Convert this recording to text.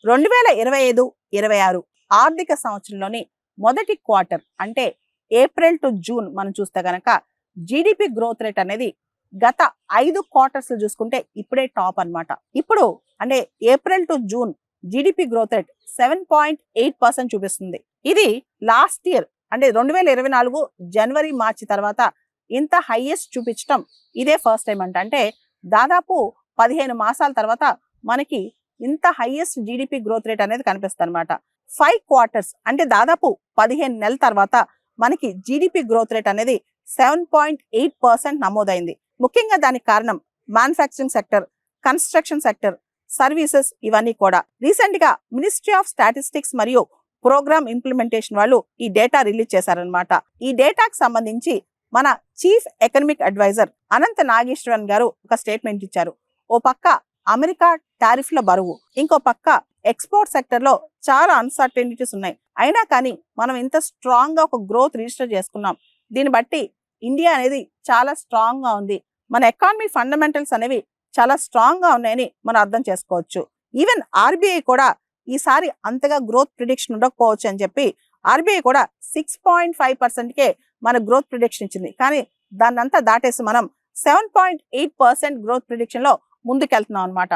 2025-26 ఆర్థిక సంవత్సరంలోని మొదటి క్వార్టర్ అంటే ఏప్రిల్ టు జూన్ మనం చూస్తే గనక జీడిపి గ్రోత్ రేట్ అనేది గత 5 క్వార్టర్స్ చూసుకుంటే ఇప్పుడే టాప్ అన్నమాట. ఇప్పుడు అంటే April to June GDP growth rate 7.8% చూపిస్తుంది. ఇది లాస్ట్ ఇయర్ అంటే 2024 జనవరి మార్చి తర్వాత ఇంత హైయెస్ట్ చూపించడం ఇదే ఫస్ట్ టైం అంట. అంటే దాదాపు 15 మాసాల తర్వాత మనకి ఇంత హైయెస్ట్ జీడిపి గ్రోత్ రేట్ అనేది కనిపిస్తుంది అనమాట. 5 క్వార్టర్స్ అంటే దాదాపు 15 నెలల తర్వాత మనకి జీడిపి గ్రోత్ రేట్ అనేది 7.8% నమోదైంది. ముఖ్యంగా దానికి కారణం manufacturing sector, construction sector, services ఇవన్నీ కూడా. రీసెంట్ గా మినిస్ట్రీ ఆఫ్ స్టాటిస్టిక్స్ మరియు ప్రోగ్రామ్ ఇంప్లిమెంటేషన్ వాళ్ళు ఈ డేటా రిలీజ్ చేశారనమాట. ఈ డేటాకు సంబంధించి మన చీఫ్ ఎకనామిక్ అడ్వైజర్ అనంత నాగేశ్వరన్ గారు ఒక స్టేట్మెంట్ ఇచ్చారు. ఓ పక్క అమెరికా టారిఫ్ల బరువు, ఇంకో పక్క ఎక్స్పోర్ట్ సెక్టర్ లో చాలా అన్సర్టెనిటీస్ ఉన్నాయి. అయినా కానీ మనం ఇంత స్ట్రాంగ్ గా ఒక గ్రోత్ రిజిస్టర్ చేసుకున్నాం. దీన్ని బట్టి ఇండియా అనేది చాలా స్ట్రాంగ్ గా ఉంది. మన ఎకానమీ ఫండమెంటల్స్ అనేవి చాలా స్ట్రాంగ్ గా ఉన్నాయని మనం అర్థం చేసుకోవచ్చు. ఈవెన్ ఆర్బీఐ కూడా ఈసారి అంతగా గ్రోత్ ప్రిడిక్షన్ ఉండకపోవచ్చు అని చెప్పి ఆర్బీఐ కూడా 6.5%కే మన గ్రోత్ ప్రిడిక్షన్ ఇచ్చింది. కానీ దాన్నంతా దాటేసి మనం 7.8% గ్రోత్ ప్రిడిక్షన్ లో ముందుకెళ్తున్నాం అనమాట.